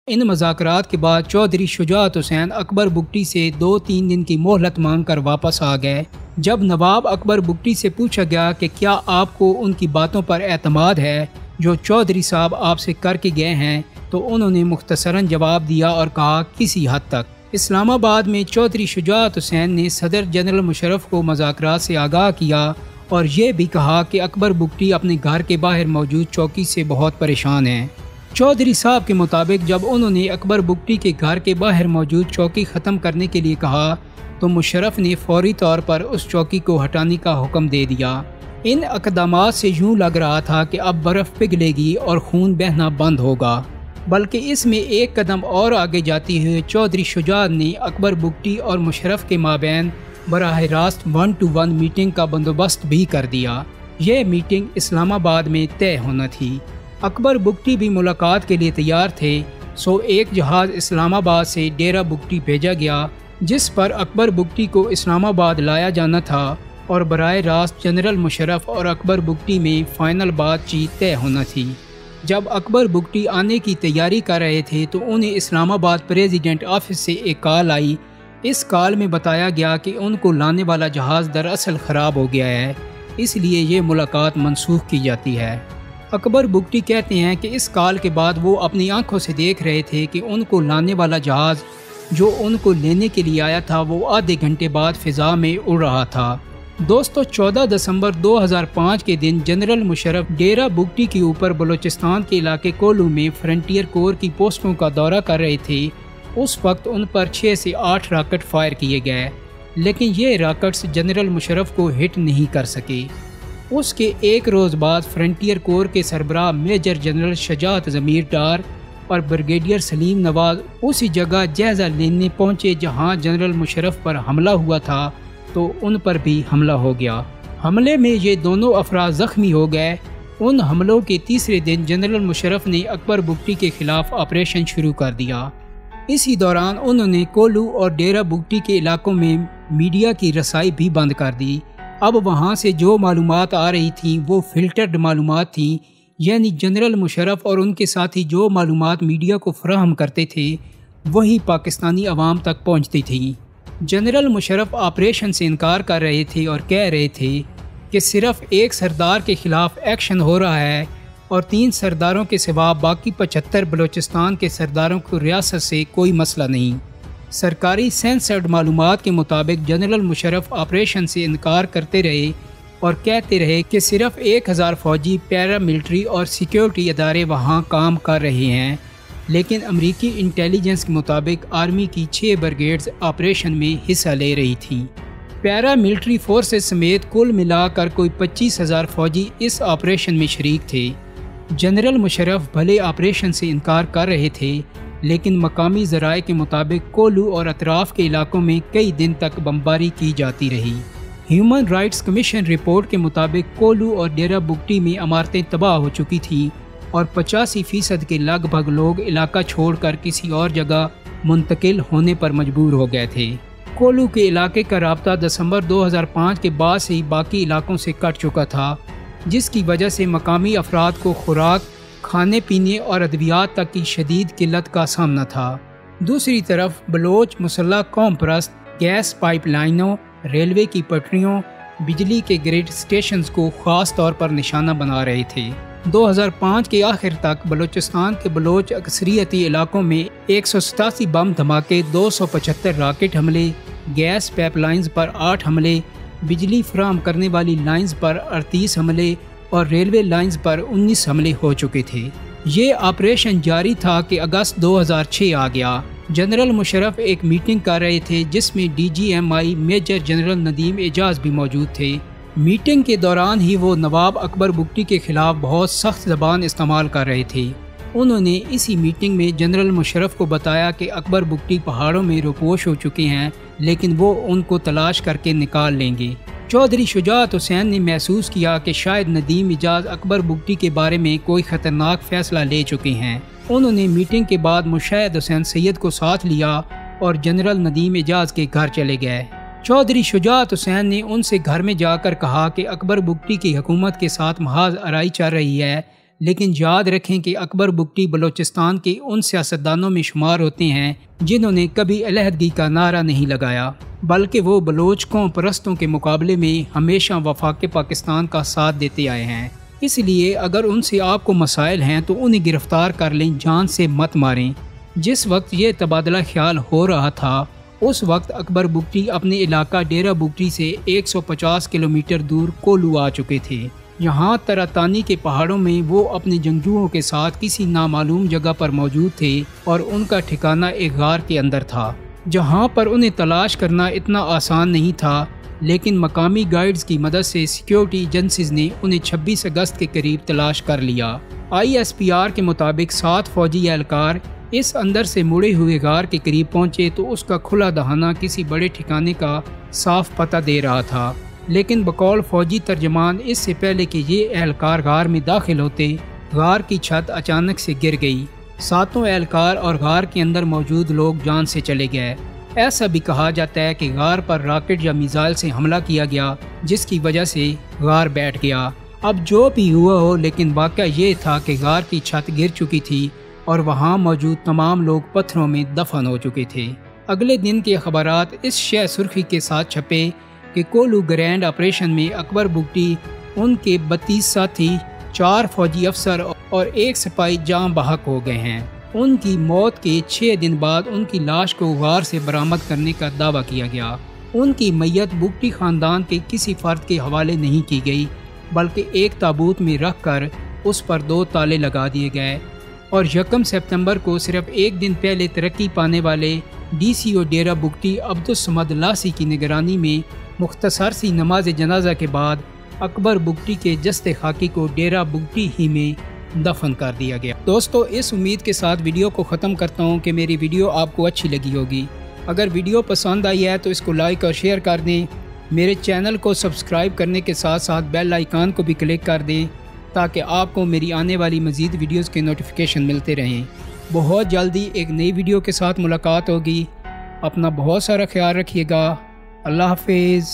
इन मज़ाकरात के बाद चौधरी शुजाअत हुसैन अकबर बुगटी से 2-3 दिन की मोहलत मांग कर वापस आ गए। जब नवाब अकबर बुगटी से पूछा गया कि क्या आपको उनकी बातों पर एतमाद है जो चौधरी साहब आपसे करके गए हैं, तो उन्होंने मुख्तसरन जवाब दिया और कहा किसी हद तक। इस्लामाबाद में चौधरी शुजाअत हुसैन ने सदर जनरल मुशर्रफ को मज़ाकरात से आगाह किया और ये भी कहा कि अकबर बुगटी अपने घर के बाहर मौजूद चौकी से बहुत परेशान हैं। चौधरी साहब के मुताबिक जब उन्होंने अकबर बुगटी के घर के बाहर मौजूद चौकी ख़त्म करने के लिए कहा तो मुशर्रफ ने फौरी तौर पर उस चौकी को हटाने का हुक्म दे दिया। इन इक़दामात से यूँ लग रहा था कि अब बर्फ़ पिघलेगी और खून बहना बंद होगा, बल्कि इसमें एक कदम और आगे जाती हुई चौधरी शुजाअत ने अकबर बुगटी और मुशर्रफ के माबैन बराह रास्त 1-to-1 मीटिंग का बंदोबस्त भी कर दिया। यह मीटिंग इस्लामाबाद में तय होना थी। अकबर बुगटी भी मुलाकात के लिए तैयार थे, सो एक जहाज़ इस्लामाबाद से डेरा बुगटी भेजा गया जिस पर अकबर बुगटी को इस्लामाबाद लाया जाना था और बराह रास्त जनरल मुशर्रफ और अकबर बुगटी में फ़ाइनल बातचीत तय होना थी। जब अकबर बुगटी आने की तैयारी कर रहे थे तो उन्हें इस्लामाबाद प्रेसिडेंट ऑफिस से एक कॉल आई। इस कॉल में बताया गया कि उनको लाने वाला जहाज़ दरअसल ख़राब हो गया है, इसलिए ये मुलाकात मनसूख की जाती है। अकबर बुगटी कहते हैं कि इस कॉल के बाद वो अपनी आंखों से देख रहे थे कि उनको लाने वाला जहाज़ जो उनको लेने के लिए आया था वो आधे घंटे बाद फ़िज़ा में उड़ रहा था। दोस्तों, 14 दिसंबर 2005 के दिन जनरल मुशर्रफ डेरा बुगटी के ऊपर बलूचिस्तान के इलाके कोलू में फ्रंटियर कोर की पोस्टों का दौरा कर रहे थे। उस वक्त उन पर 6 से 8 रॉकेट फायर किए गए, लेकिन ये रॉकेट्स जनरल मुशर्रफ को हिट नहीं कर सके। उसके एक रोज़ बाद फ्रंटियर कोर के सरबराह मेजर जनरल शजाअत ज़मीर डार और ब्रिगेडियर सलीम नवाज उसी जगह जायज़ा लेने पहुँचे जहाँ जनरल मुशर्रफ पर हमला हुआ था, तो उन पर भी हमला हो गया। हमले में ये दोनों अफराद ज़ख्मी हो गए। उन हमलों के तीसरे दिन जनरल मुशर्रफ ने अकबर बुगटी के खिलाफ ऑपरेशन शुरू कर दिया। इसी दौरान उन्होंने कोलू और डेरा बुगटी के इलाकों में मीडिया की रसाई भी बंद कर दी। अब वहाँ से जो मालूमात आ रही थी वो फिल्टर्ड मालूमात थी, यानी जनरल मुशर्रफ और उनके साथी जो मालूमात मीडिया को फराहम करते थे वही पाकिस्तानी अवाम तक पहुँचती थी। जनरल मुशर्रफ ऑपरेशन से इनकार कर रहे थे और कह रहे थे कि सिर्फ एक सरदार के खिलाफ एक्शन हो रहा है और 3 सरदारों के सिवा बाकी 75 बलूचिस्तान के सरदारों को रियासत से कोई मसला नहीं। सरकारी सेंसर्ड मालूमात के मुताबिक जनरल मुशर्रफ ऑपरेशन से इनकार करते रहे और कहते रहे कि सिर्फ 1000 फ़ौजी, पैरामिलिट्री और सिक्योरिटी अदारे वहाँ काम कर रहे हैं, लेकिन अमरीकी इंटेलिजेंस के मुताबिक आर्मी की 6 ब्रिगेड्स ऑपरेशन में हिस्सा ले रही थी। पैरामिलिट्री फोर्सेस समेत कुल मिलाकर कोई 25,000 फ़ौजी इस ऑपरेशन में शरीक थे। जनरल मुशर्रफ भले ऑपरेशन से इनकार कर रहे थे, लेकिन मकामी ज़राए के मुताबिक कोलू और अतराफ़ के इलाकों में कई दिन तक बमबारी की जाती रही। ह्यूमन राइट्स कमीशन रिपोर्ट के मुताबिक कोलू और डेरा बुगटी में इमारतें तबाह हो चुकी थी और 85% के लगभग लोग इलाका छोड़कर किसी और जगह मुंतकिल होने पर मजबूर हो गए थे। कोलू के इलाके का राब्ता दिसंबर 2005 के बाद से ही बाकी इलाकों से कट चुका था, जिसकी वजह से मकामी अफराद को खुराक, खाने पीने और अद्वियात तक की शदीद किल्लत का सामना था। दूसरी तरफ बलोच मुसल्लह कौम परस्त गैस पाइपलाइनों, रेलवे की पटरियों, बिजली के ग्रिड स्टेशंस को ख़ास तौर पर निशाना बना रहे थे। 2005 के आखिर तक बलूचिस्तान के बलोच अक्सरियती इलाकों में 187 बम धमाके, 275 रॉकेट हमले, गैस पाइपलाइंस पर 8 हमले, बिजली फराहम करने वाली लाइंस पर 38 हमले और रेलवे लाइंस पर 19 हमले हो चुके थे। ये ऑपरेशन जारी था कि अगस्त 2006 आ गया। जनरल मुशर्रफ एक मीटिंग कर रहे थे जिसमें DGMI major general Nadeem Ejaz भी मौजूद थे। मीटिंग के दौरान ही वो नवाब अकबर बुगटी के खिलाफ बहुत सख्त ज़बान इस्तेमाल कर रहे थे। उन्होंने इसी मीटिंग में जनरल मुशर्रफ को बताया कि अकबर बुगटी पहाड़ों में रुपोश हो चुके हैं, लेकिन वो उनको तलाश करके निकाल लेंगे। चौधरी शुजाअत हुसैन ने महसूस किया कि शायद नदीम एजाज अकबर बुगटी के बारे में कोई ख़तरनाक फ़ैसला ले चुके हैं। उन्होंने मीटिंग के बाद मुशाहिद हुसैन सैयद को साथ लिया और जनरल नदीम एजाज के घर चले गए। चौधरी शुजाअत हुसैन ने उनसे घर में जाकर कहा कि अकबर बुगटी की हुकूमत के साथ महाज आराई चल रही है, लेकिन याद रखें कि अकबर बुगटी बलूचिस्तान के उन सियासतदानों में शुमार होते हैं जिन्होंने कभी अलहदगी का नारा नहीं लगाया, बल्कि वो बलोच कौम परस्तों के मुकाबले में हमेशा वफाक पाकिस्तान का साथ देते आए हैं। इसलिए अगर उनसे आपको मसाइल हैं तो उन्हें गिरफ्तार कर लें, जान से मत मारें। जिस वक्त ये तबादला ख्याल हो रहा था उस वक्त अकबर बुगटी अपने इलाका डेरा बुगटी से 150 किलोमीटर दूर कोलू आ चुके थे। यहाँ तरातानी के पहाड़ों में वो अपने जंगजुओं के साथ किसी नामालूम जगह पर मौजूद थे और उनका ठिकाना एक गार के अंदर था, जहाँ पर उन्हें तलाश करना इतना आसान नहीं था। लेकिन मकामी गाइड्स की मदद से सिक्योरिटी एजेंसीज ने उन्हें 26 अगस्त के करीब तलाश कर लिया। ISPR के मुताबिक 7 फौजी एहलकार इस अंदर से मुड़े हुए गार के करीब पहुंचे तो उसका खुला दहाना किसी बड़े ठिकाने का साफ पता दे रहा था। लेकिन बकौल फौजी तर्जमान इससे पहले कि ये एहलकार गार में दाखिल होते, गार की छत अचानक से गिर गई। 7 एहलकार और गार के अंदर मौजूद लोग जान से चले गए। ऐसा भी कहा जाता है कि गार पर रॉकेट या मिसाइल से हमला किया गया, जिसकी वजह से गार बैठ गया। अब जो भी हुआ हो, लेकिन वाक़या ये था कि गार की छत गिर चुकी थी और वहाँ मौजूद तमाम लोग पत्थरों में दफन हो चुके थे। अगले दिन के अखबारात इस शय सुर्खी के साथ छपे कि कोलू ग्रैंड ऑपरेशन में अकबर बुगटी, उनके 32 साथी, 4 फौजी अफसर और 1 सिपाही जान बहक हो गए हैं। उनकी मौत के 6 दिन बाद उनकी लाश को गार से बरामद करने का दावा किया गया। उनकी मैयत बुगटी ख़ानदान के किसी फ़र्द के हवाले नहीं की गई, बल्कि एक ताबूत में रख कर उस पर 2 ताले लगा दिए गए और 1 सितंबर को सिर्फ एक दिन पहले तरक्की पाने वाले DCO डेरा बुगटी अब्दुल लासी की निगरानी में मुख्तसर सी नमाज जनाजा के बाद अकबर बुगटी के जस्ते खाकी को डेरा बुगटी ही में दफन कर दिया गया। दोस्तों, इस उम्मीद के साथ वीडियो को ख़त्म करता हूँ कि मेरी वीडियो आपको अच्छी लगी होगी। अगर वीडियो पसंद आई है तो इसको लाइक और शेयर कर दें। मेरे चैनल को सब्सक्राइब करने के साथ साथ बेल आइकन को भी क्लिक कर दें ताकि आपको मेरी आने वाली मज़ीद वीडियोज़ के नोटिफिकेशन मिलते रहें। बहुत जल्दी एक नई वीडियो के साथ मुलाकात होगी। अपना बहुत सारा ख्याल रखिएगा। अल्लाह हाफिज़।